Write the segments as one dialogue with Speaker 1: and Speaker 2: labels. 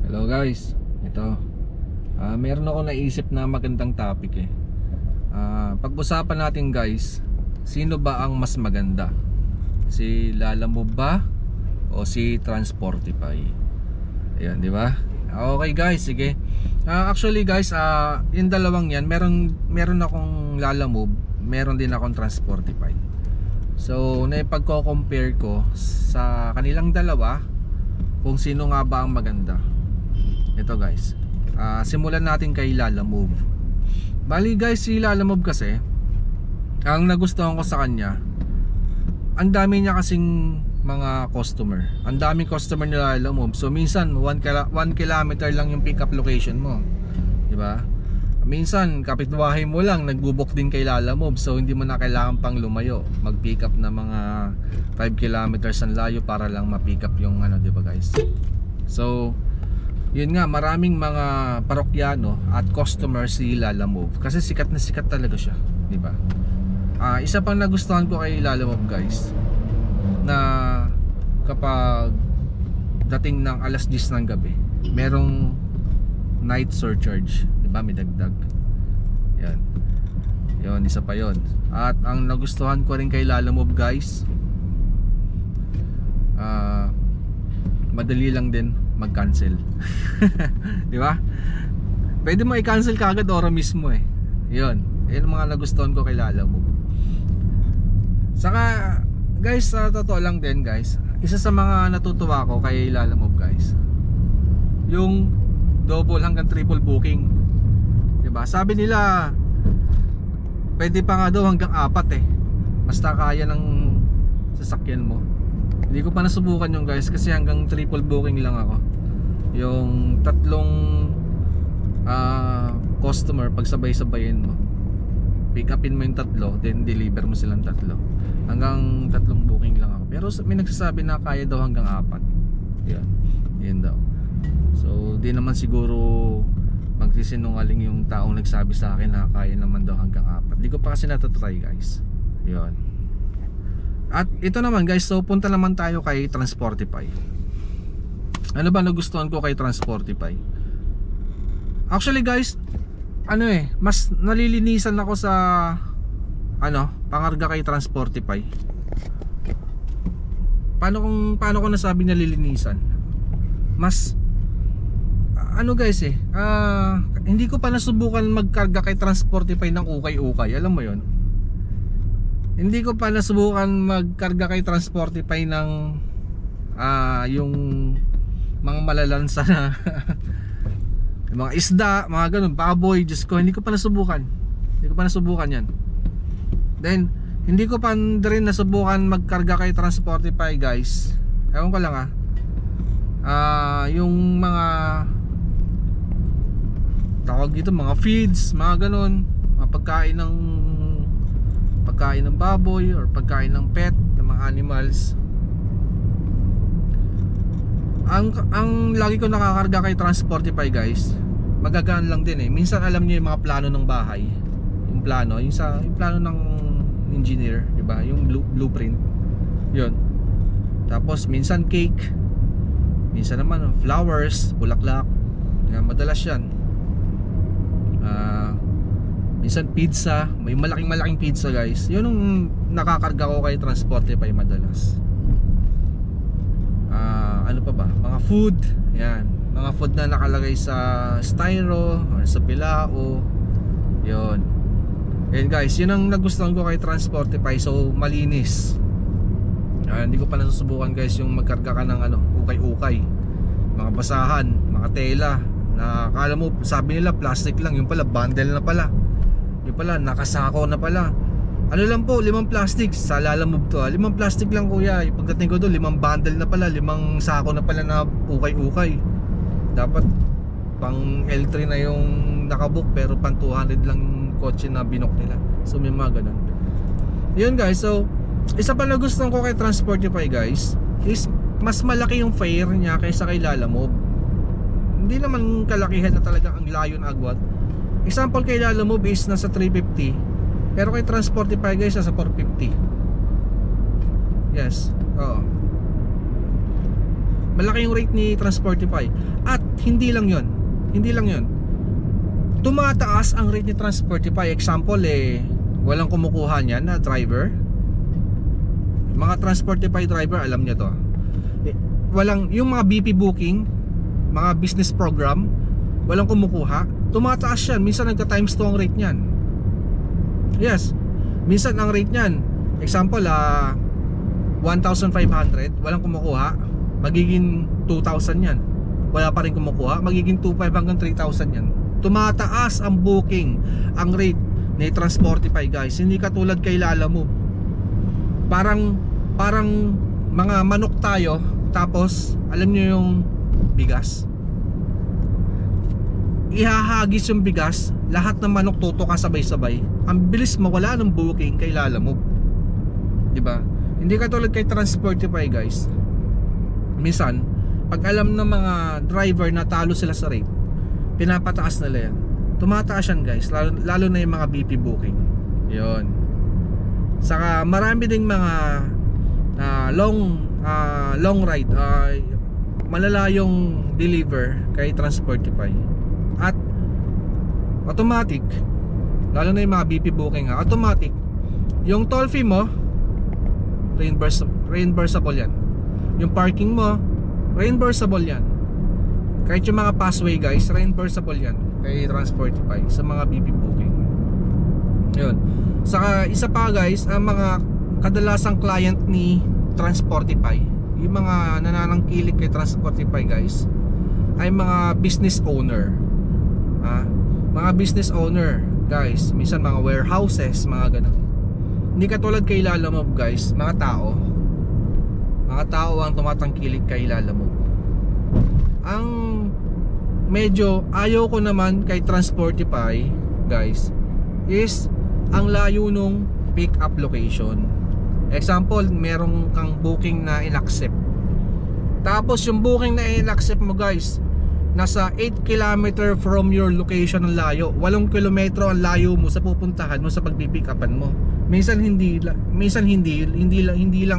Speaker 1: Hello guys, ito meron ako naisip na magandang topic pag-usapan natin guys, sino ba ang mas maganda? Si Lalamove ba o si Transportify? Ayan, di ba? Okay guys, sige. Actually guys, yung dalawang yan, meron akong Lalamove, meron din akong Transportify. So, naipagko-compare ko sa kanilang dalawa kung sino nga ba ang maganda. Ito guys, simulan natin kay Lalamove. Bali guys, si Lalamove kasi, ang nagustuhan ko sa kanya, ang dami niya kasing mga customer. Ang daming customer ni Lalamove. So minsan 1 kilometer lang yung pick up location mo, diba? Minsan kapitbahay mo lang nagbubok din kay Lalamove. So hindi mo na kailangan pang lumayo, mag pick up na mga 5 kilometers ang layo para lang ma-pick up yung ano, diba guys? So yun nga, maraming mga parokyano at customers si Lalamove kasi sikat na sikat talaga siya, di ba? Isa pang nagustuhan ko kay Lalamove guys, na kapag dating ng alas 10 ng gabi, merong night surcharge, di ba? May dagdag. Yan. Yun, isa pa yon. At ang nagustuhan ko rin kay Lalamove guys, madali lang din mag-cancel. Di ba? Pwede mo i-cancel kagad ora mismo eh. 'Yun. 'Yan ang mga nagustuhan ko kay Lalamove. Saka guys, totoo lang din guys, isa sa mga natutuwa ko kay Lalamove guys, yung double hanggang triple booking. 'Di ba? Sabi nila pwede pa nga daw hanggang 4 eh. Basta kaya ng sasakyan mo. Hindi ko pa nasubukan yung guys kasi hanggang triple booking lang ako. Yung tatlong customer pagsabay-sabayin mo, pick upin mo yung tatlo, then deliver mo silang tatlo. Hanggang 3 booking lang ako. Pero may nagsasabi na kaya daw hanggang 4. Yan daw. So di naman siguro magsisinungaling yung taong nagsabi sa akin na kaya naman daw hanggang 4. Di ko pa kasi natatry guys. Yan. At ito naman guys, so punta naman tayo kay Transportify. Ano ba nagustuhan ko kay Transportify? Actually guys, mas nalilinisan ako sa pangarga kay Transportify. Paano ko nasabi nalilinisan? Mas guys hindi ko pa nasubukan magkarga kay Transportify ng ukay-ukay. Alam mo yon? Hindi ko pa nasubukan magkarga kay Transportify ng yung mga malalansa na yung mga isda, mga ganun, baboy, Diyos ko, hindi ko pa nasubukan. Hindi ko pa nasubukan yan. Then, hindi ko pa rin nasubukan magkarga kay Transportify guys. Ewan ko lang yung mga tawag dito, mga feeds, mga ganun, mga pagkain ng baboy or pagkain ng pet, ng mga animals. Ang lagi ko nakakarga kay Transportify guys, magagaan lang din eh. Minsan alam niyo yung mga plano ng bahay, yung plano ng engineer, di ba? Yung blueprint. 'Yun. Tapos minsan cake, minsan naman flowers, bulaklak. Yan, madalas 'yan. Minsan pizza, may malaking pizza guys. Yun yung nakakarga ko kay Transportify madalas. Ano pa ba? Mga food. Yan, mga food na nakalagay sa styro or sa bilao. Yun. Yan guys, yun ang nagustuhan ko kay Transportify. So malinis. Hindi ko pa nasusubukan guys yung magkarga ka ng ukay-ukay, mga basahan, mga tela na akala mo, sabi nila plastic lang, yung pala bundle na pala. Yung pala, nakasako na pala. Ano lang po, 5 plastic. Sa Lalamove to 5 plastic lang kuya. Pagdating ko doon, 5 bundle na pala, 5 sako na pala na ukay-ukay. Dapat pang L3 na yung nakabook, pero pang 200 lang yung kotse na binok nila. So may mga ganun. Yun guys, so isa pa na gusto ko kay Transportify guys is mas malaki yung fare niya kaysa kay Lalamove. Hindi naman kalakihan na talaga ang layo na agwat. Example kay Lalamove is nasa 350, pero kay Transportify guys nasa 450. Yes, oo. Malaki yung rate ni Transportify. At hindi lang yon. Tumataas ang rate ni Transportify. Example walang kumukuha niyan na driver. Mga Transportify driver, alam niyo to. Walang yung mga BP booking, mga business program, walang kumukuha. Tumataas yan. Minsan nagka-times 2 ang rate niyan. Yes. Minsan ang rate niyan, example 1,500, walang kumukuha, magiging 2,000 yan. Wala pa rin kumukuha, magiging 2,500 hanggang 3,000 yan. Tumataas ang booking, ang rate ni Transportify, guys. Hindi katulad kay Lalamove. Parang mga manok tayo, tapos alam niyo yung bigas, ihahagis yung bigas, lahat ng manok tutok sabay-sabay. Ang bilis mawala ng booking kay Lalamove, diba? Hindi katulad kay Transportify, guys. Minsan pag alam ng mga driver na talo sila sa rate, pinapataas nila yan. Tumataas yan, guys, lalo na yung mga BP booking. Yun. Saka marami ding mga long ride, malalayong deliver kay Transportify. At automatic, lalo na yung mga BP booking, automatic yung toll fee mo reimbursable yan. Yung parking mo reimbursable yan. Kahit yung mga passway, guys, reimbursable yan kay Transportify sa mga BP booking. Yun. Saka isa pa, guys, ang mga kadalasang client ni Transportify, yung mga nananangkilik kay Transportify, guys, ay mga business owner. Mga business owner, guys. Minsan mga warehouses, mga ganun. Hindi katulad kay Lalamove, guys. Mga tao ang tumatangkilik kay Lalamove. Ang medyo ayaw ko naman kay Transportify, guys, is ang layo nung pick up location. Example, merong kang booking na in-accept, tapos yung booking na in-accept mo, guys, nasa 8 km from your location ang layo. 8 kilometro ang layo mo sa pupuntahan mo sa pagpipick upan mo. Minsan hindi lang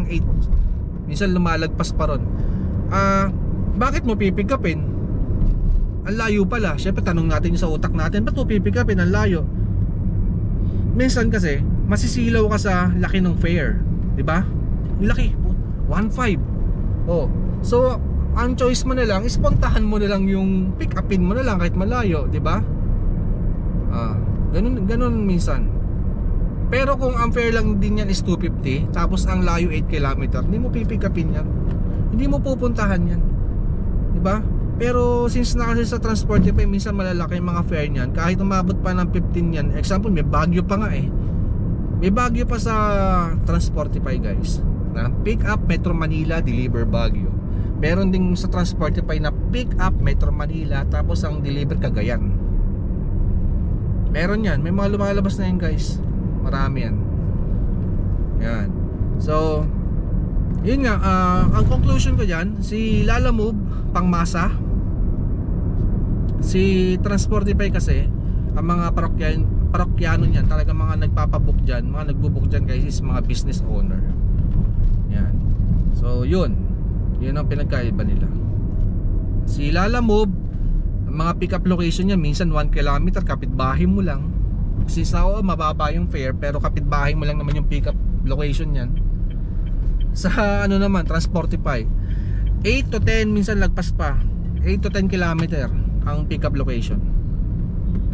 Speaker 1: 8. Minsan lumalagpas pa ron. Bakit mo pipick upin? Ang layo pala. Syempre tanong natin yung sa utak natin, ba't mo pipick upin ang layo? Minsan kasi masisilaw ka sa laki ng fare, di ba? Yung laki, 1.5. Oh. So ang choice mo na lang is puntahan mo na lang yung pick upin mo na lang kahit malayo, di ba? Ganun minsan. Pero kung ang fare lang din yan is 250, tapos ang layo 8 km, hindi mo pipick upin yan. Hindi mo pupuntahan yan, di ba? Pero since na kasi sa Transportify, minsan malalaki yung mga fare niyan, kahit umabot pa ng 15 yan. Example, may Baguio pa nga may Baguio pa sa Transportify, guys, na pick up Metro Manila, deliver Baguio. Meron ding sa Transportify na pick up Metro Manila, tapos ang deliver Cagayan. Meron yan, may mga lumalabas na yan, guys. Marami yan. Yan. So yun nga, ang conclusion ko dyan, si Lalamove pangmasa, si Transportify kasi ang mga parokyano niyan, talaga mga nagpapabook dyan, mga nagbubook dyan, guys, is mga business owner. Yan. So yun ang pinagkaiba nila. Si Lalamove, mga pick up location niya minsan 1 km, kapitbahay mo lang. Since mababa yung fare, pero kapitbahay mo lang naman yung pick up location niyan. Sa naman, Transportify, 8 to 10, minsan lagpas pa, 8 to 10 km ang pick up location.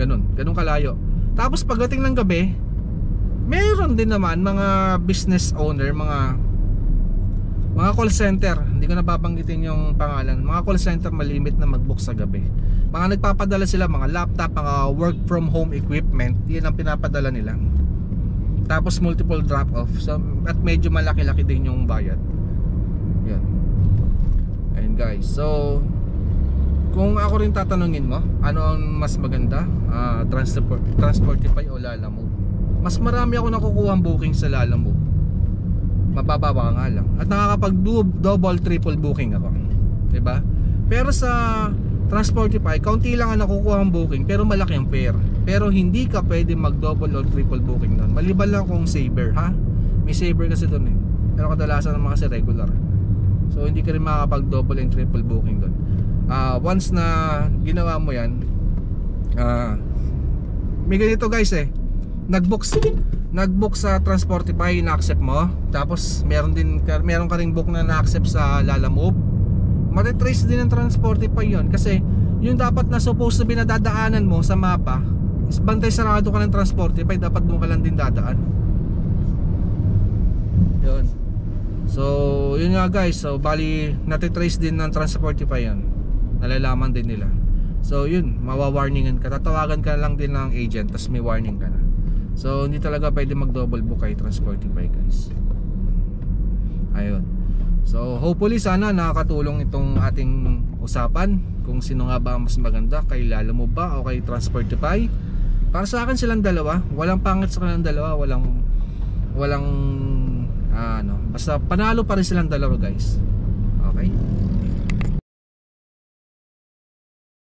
Speaker 1: Ganun kalayo. Tapos pagdating ng gabi, meron din naman mga business owner, mga call center, hindi ko nababanggitin yung pangalan, mga call center malimit na mag-book sa gabi. Mga nagpapadala sila, mga laptop, mga work from home equipment, yun ang pinapadala nila. Tapos multiple drop off, so, at medyo malaki-laki din yung bayad. Yan. Ayun, guys. So kung ako rin tatanungin mo, ano ang mas maganda, Transportify o Lalamove? Mas marami ako nakukuha ang booking sa Lalamove. Mababa nga lang. At nakakapag double, triple booking ako, diba? Pero sa Transportify, kaunti lang ang nakukuha ang booking, pero malaki ang fare. Pero hindi ka pwede mag double or triple booking doon. Maliban lang kung Saver, ha? May Saver kasi doon Pero kadalasan naman kasi regular. So hindi ka rin makakapag double and triple booking doon. Once na ginawa mo yan, may ganito guys nag-book sa Transportify, na-accept mo. Tapos meron ka ring book na na-accept sa Lalamove. Matitrace din ng Transportify yon. Kasi yung dapat na supposed to be na dadaanan mo sa mapa is bantay sarado ka ng Transportify, dapat doon ka lang din dadaan. Yun. So yun nga guys, so bali natitrace din ng Transportify yan, nalalaman din nila. So yun, mawawarningan ka, tatawagan ka lang din ng agent, tas may warning ka na. So hindi talaga pwede mag double book kay Transportify guys. Ayun. So hopefully sana nakakatulong itong ating usapan, kung sino nga ba ang mas maganda, kay Lalamove ba o kay Transportify. Para sa akin silang dalawa, walang pangit sa kanilang dalawa, walang basta panalo pa rin silang dalawa guys. Okay?